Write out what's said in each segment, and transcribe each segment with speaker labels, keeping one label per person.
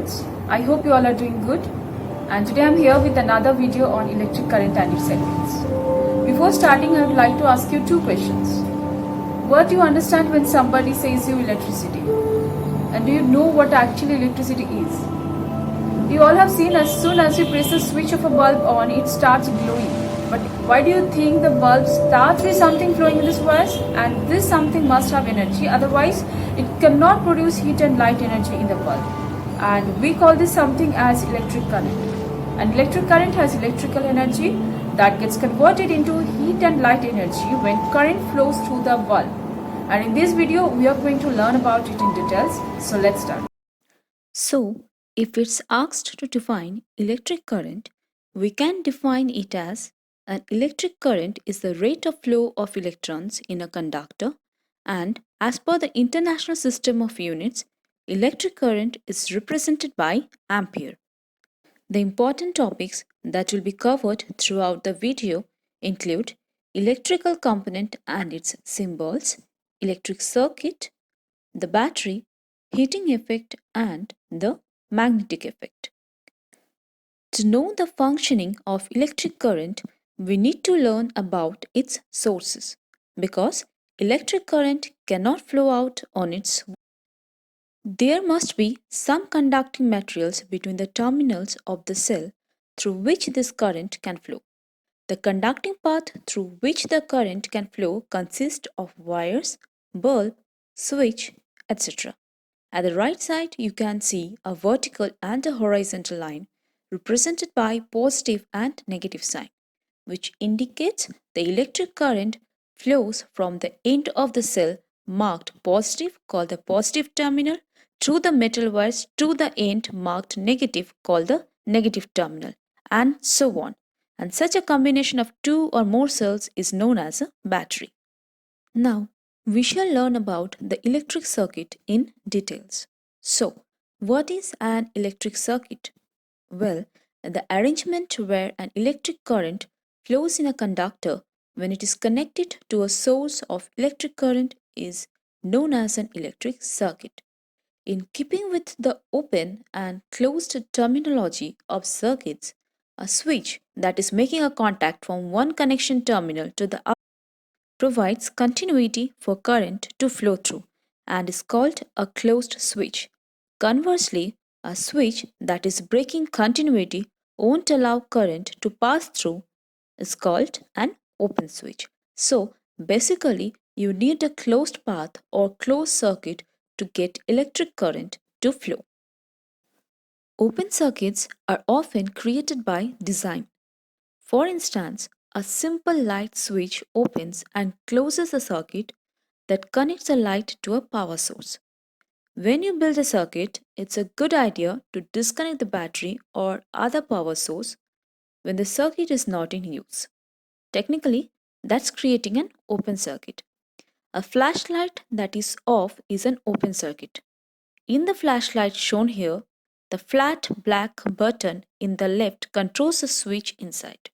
Speaker 1: students. I hope you all are doing good. And today I'm here with another video on electric current and its effects. Before starting, I would like to ask you two questions. What do you understand when somebody says you electricity? And do you know what actually electricity is? You all have seen as soon as you press the switch of a bulb on, it starts glowing. But why do you think the bulb starts with something flowing in this wires? And this something must have energy, otherwise it cannot produce heat and light energy in the bulb. And we call this something as electric current. And electric current has electrical energy that gets converted into heat and light energy when current flows through the bulb. And in this video, we are going to learn about it in details. So let's start.
Speaker 2: So, if it's asked to define electric current, we can define it as an electric current is the rate of flow of electrons in a conductor, and as per the International System of Units, electric current is represented by ampere. The important topics that will be covered throughout the video include electrical component and its symbols, electric circuit, the battery, heating effect, and the magnetic effect. To know the functioning of electric current, we need to learn about its sources because electric current cannot flow out on its own. There must be some conducting materials between the terminals of the cell through which this current can flow. The conducting path through which the current can flow consists of wires, bulb, switch, etc. At the right side, you can see a vertical and a horizontal line represented by positive and negative sign, which indicates the electric current flows from the end of the cell marked positive called the positive terminal through the metal wires to the end marked negative called the negative terminal, and so on. And such a combination of two or more cells is known as a battery. Now, we shall learn about the electric circuit in details. So, what is an electric circuit? Well, the arrangement where an electric current flows in a conductor when it is connected to a source of electric current is known as an electric circuit. In keeping with the open and closed terminology of circuits, a switch that is making a contact from one connection terminal to the other provides continuity for current to flow through and is called a closed switch. Conversely, a switch that is breaking continuity won't allow current to pass through is called an open switch. So, basically, you need a closed path or closed circuit to get electric current to flow. Open circuits are often created by design. For instance, a simple light switch opens and closes a circuit that connects a light to a power source. When you build a circuit, it's a good idea to disconnect the battery or other power source when the circuit is not in use. Technically, that's creating an open circuit. A flashlight that is off is an open circuit. In the flashlight shown here, the flat black button in the left controls the switch inside.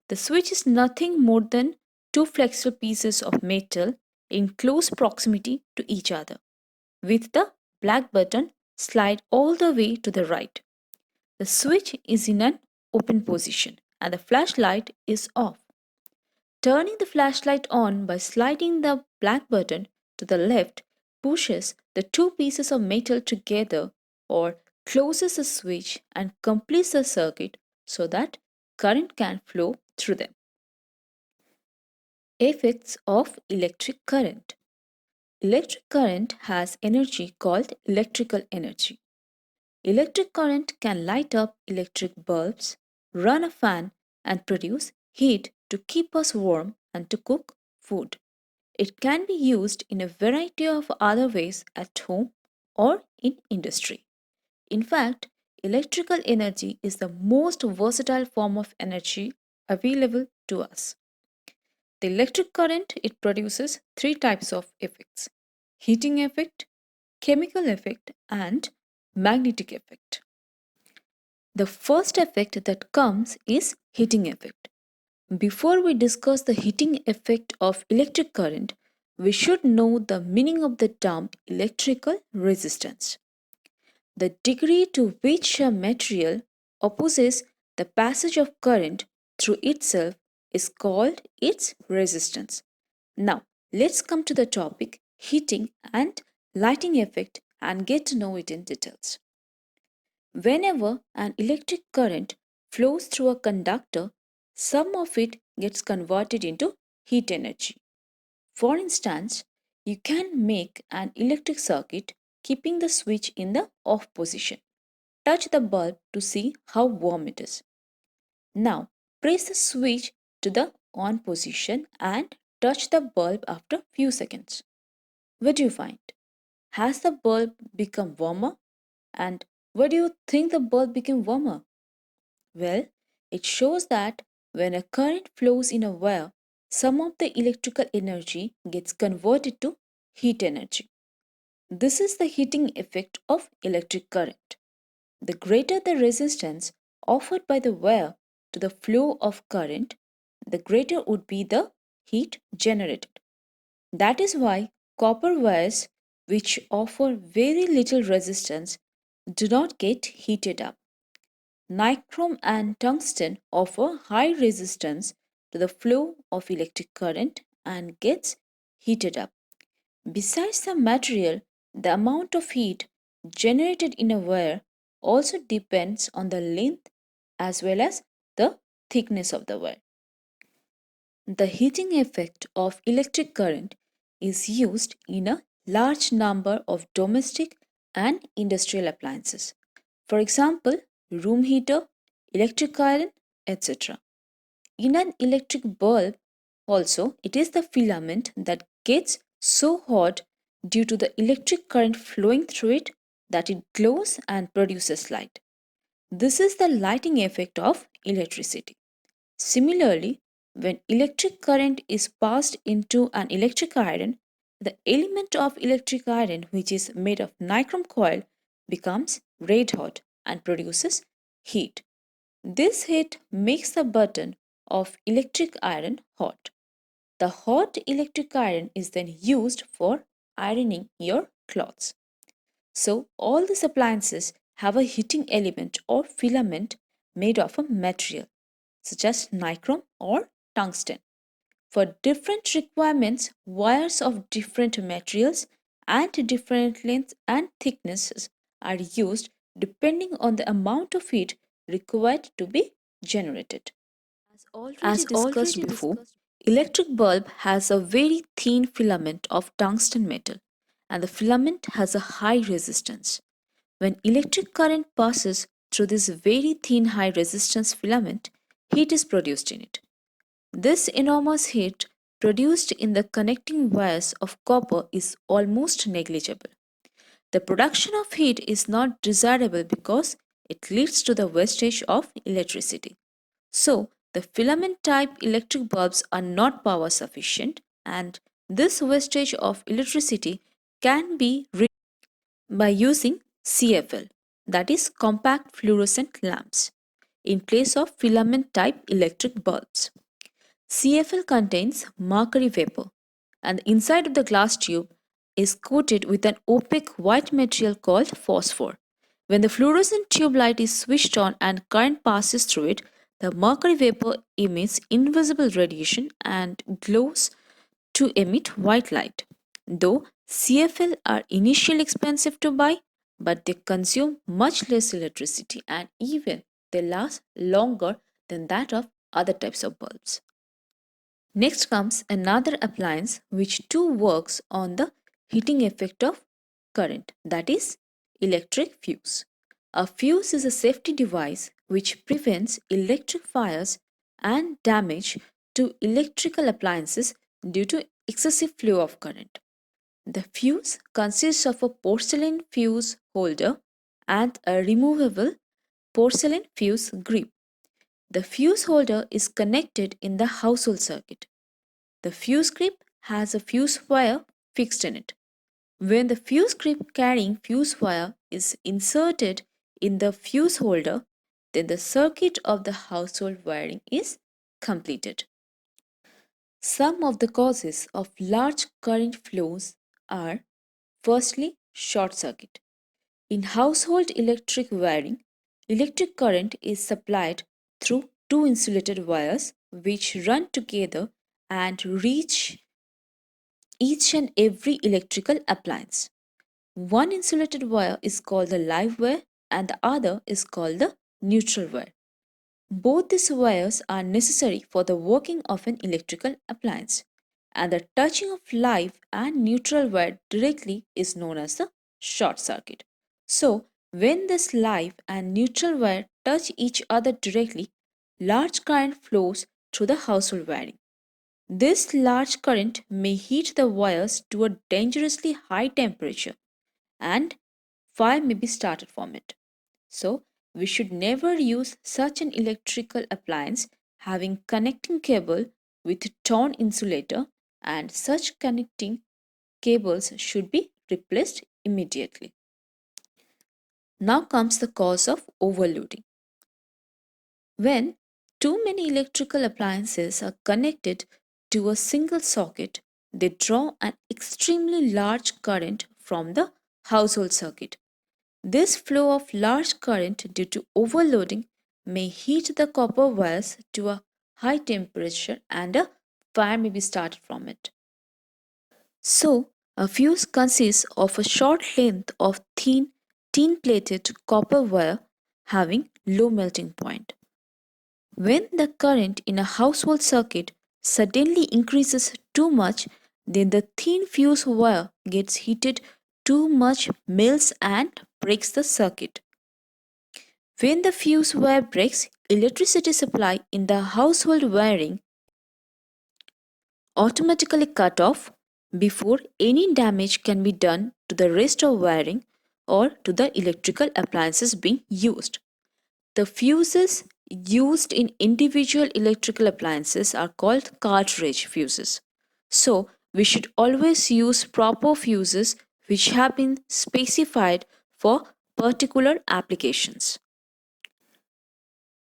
Speaker 2: The switch is nothing more than two flexible pieces of metal in close proximity to each other, with the black button slide all the way to the right. The switch is in an open position and the flashlight is off. Turning the flashlight on by sliding the black button to the left pushes the two pieces of metal together or closes the switch and completes the circuit so that current can flow through them. Effects of electric current. Electric current has energy called electrical energy. Electric current can light up electric bulbs, run a fan, and produce heat to keep us warm and to cook food. It can be used in a variety of other ways at home or in industry. In fact, electrical energy is the most versatile form of energy available to us. The electric current it produces three types of effects: heating effect, chemical effect, and magnetic effect. The first effect that comes is heating effect. Before we discuss the heating effect of electric current, we should know the meaning of the term electrical resistance. The degree to which a material opposes the passage of current through itself is called its resistance. Now, let's come to the topic heating and lighting effect and get to know it in details. Whenever an electric current flows through a conductor, some of it gets converted into heat energy. For instance, you can make an electric circuit keeping the switch in the off position. Touch the bulb to see how warm it is. Now, press the switch to the on position and touch the bulb after few seconds. What do you find? Has the bulb become warmer? And why do you think the bulb became warmer? Well, it shows that when a current flows in a wire, some of the electrical energy gets converted to heat energy. This is the heating effect of electric current. The greater the resistance offered by the wire to the flow of current, the greater would be the heat generated. That is why copper wires, which offer very little resistance, do not get heated up. Nichrome and tungsten offer high resistance to the flow of electric current and gets heated up. Besides the material, the amount of heat generated in a wire also depends on the length as well as the thickness of the wire. The heating effect of electric current is used in a large number of domestic and industrial appliances. For example, room heater, electric iron, etc. In an electric bulb, also, it is the filament that gets so hot due to the electric current flowing through it that it glows and produces light. This is the lighting effect of electricity. Similarly, when electric current is passed into an electric iron, the element of electric iron, which is made of nichrome coil, becomes red hot and produces heat. This heat makes the button of electric iron hot. The hot electric iron is then used for ironing your clothes. So, all these appliances have a heating element or filament made of a material such as nichrome or tungsten. For different requirements, wires of different materials and different lengths and thicknesses are used depending on the amount of heat required to be generated. As already discussed before, electric bulb has a very thin filament of tungsten metal and the filament has a high resistance. When electric current passes through this very thin high resistance filament, heat is produced in it. This enormous heat produced in the connecting wires of copper is almost negligible. The production of heat is not desirable because it leads to the wastage of electricity. So, the filament type electric bulbs are not power sufficient, and this wastage of electricity can be reduced by using CFL, that is compact fluorescent lamps, in place of filament type electric bulbs. CFL contains mercury vapor, and the inside of the glass tube is coated with an opaque white material called phosphor. When the fluorescent tube light is switched on and current passes through it, the mercury vapor emits invisible radiation and glows to emit white light. Though CFL are initially expensive to buy, but they consume much less electricity and even they last longer than that of other types of bulbs. Next comes another appliance which too works on the heating effect of current, that is electric fuse. A fuse is a safety device which prevents electric fires and damage to electrical appliances due to excessive flow of current. The fuse consists of a porcelain fuse holder and a removable porcelain fuse grip. The fuse holder is connected in the household circuit. The fuse grip has a fuse wire fixed in it. When the fuse grip carrying fuse wire is inserted in the fuse holder, then the circuit of the household wiring is completed. Some of the causes of large current flows are firstly, short circuit. In household electric wiring, electric current is supplied through two insulated wires which run together and reach each and every electrical appliance. One insulated wire is called the live wire and the other is called the neutral wire. Both these wires are necessary for the working of an electrical appliance, and the touching of live and neutral wire directly is known as the short circuit. So, when this live and neutral wire touch each other directly, large current flows through the household wiring. This large current may heat the wires to a dangerously high temperature and fire may be started from it. So, we should never use such an electrical appliance having connecting cable with torn insulator, and such connecting cables should be replaced immediately. Now comes the cause of overloading. When too many electrical appliances are connected to a single socket, they draw an extremely large current from the household circuit. This flow of large current due to overloading may heat the copper wires to a high temperature and a fire may be started from it. So, a fuse consists of a short length of thin tin plated copper wire having low melting point. When the current in a household circuit suddenly increases too much, then the thin fuse wire gets heated too much, melts and breaks the circuit. When the fuse wire breaks, electricity supply in the household wiring automatically cut off before any damage can be done to the rest of wiring or to the electrical appliances being used. The fuses used in individual electrical appliances are called cartridge fuses. So, we should always use proper fuses which have been specified for particular applications.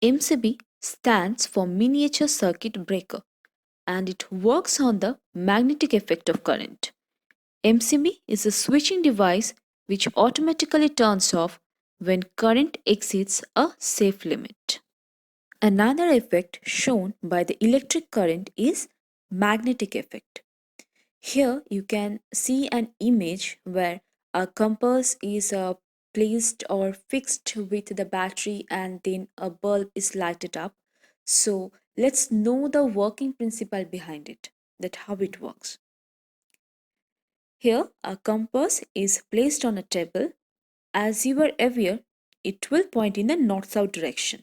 Speaker 2: MCB stands for Miniature Circuit Breaker and it works on the magnetic effect of current. MCB is a switching device which automatically turns off when current exceeds a safe limit. Another effect shown by the electric current is magnetic effect. Here you can see an image where a compass is placed or fixed with the battery and then a bulb is lighted up. So let's know the working principle behind it, that how it works. Here a compass is placed on a table. As you are aware, it will point in the north-south direction.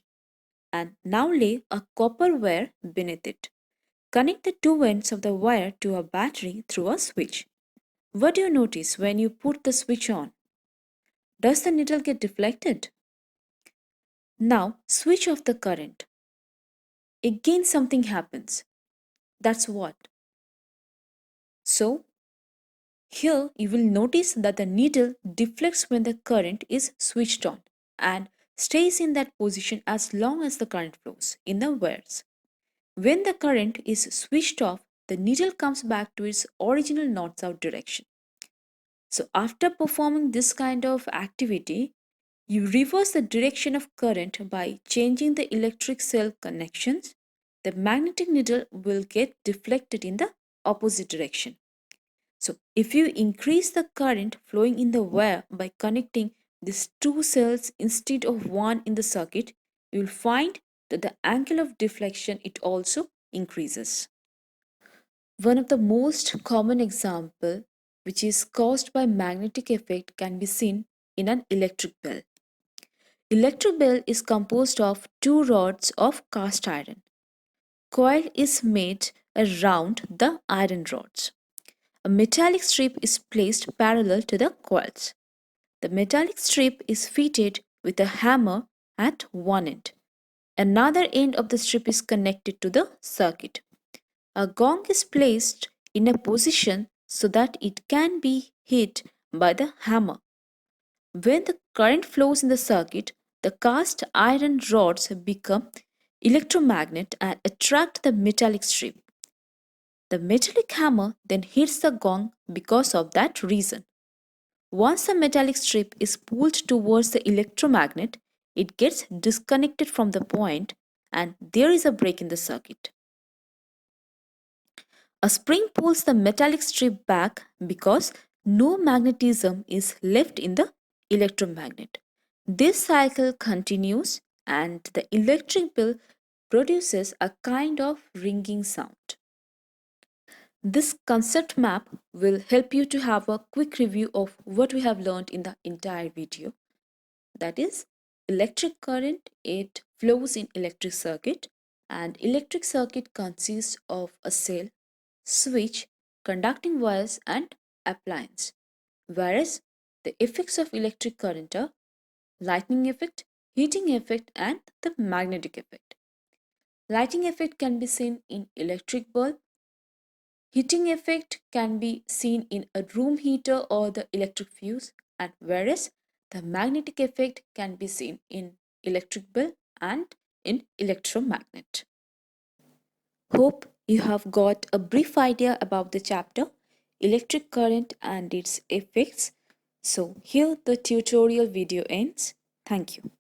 Speaker 2: And now lay a copper wire beneath it. Connect the two ends of the wire to a battery through a switch. What do you notice when you put the switch on? Does the needle get deflected? Now switch off the current. Again something happens. That's what? So, here you will notice that the needle deflects when the current is switched on and stays in that position as long as the current flows in the wires. When the current is switched off, the needle comes back to its original north-south direction. So after performing this kind of activity, you reverse the direction of current by changing the electric cell connections. The magnetic needle will get deflected in the opposite direction. So if you increase the current flowing in the wire by connecting these two cells instead of one in the circuit, you will find that the angle of deflection it also increases. One of the most common example which is caused by magnetic effect can be seen in an electric bell. Electric bell is composed of two rods of cast iron. Coil is made around the iron rods. A metallic strip is placed parallel to the coils. The metallic strip is fitted with a hammer at one end. Another end of the strip is connected to the circuit. A gong is placed in a position so that it can be hit by the hammer. When the current flows in the circuit, the cast iron rods become electromagnet and attract the metallic strip. The metallic hammer then hits the gong because of that reason. Once the metallic strip is pulled towards the electromagnet, it gets disconnected from the point and there is a break in the circuit. A spring pulls the metallic strip back because no magnetism is left in the electromagnet. This cycle continues and the electric bell produces a kind of ringing sound. This concept map will help you to have a quick review of what we have learned in the entire video. That is, electric current, it flows in electric circuit, and electric circuit consists of a cell, switch, conducting wires and appliance. Whereas the effects of electric current are lightning effect, heating effect and the magnetic effect. Lighting effect can be seen in electric bulb. Heating effect can be seen in a room heater or the electric fuse, and whereas the magnetic effect can be seen in electric bell and in electromagnet. Hope you have got a brief idea about the chapter electric current and its effects. So here the tutorial video ends. Thank you.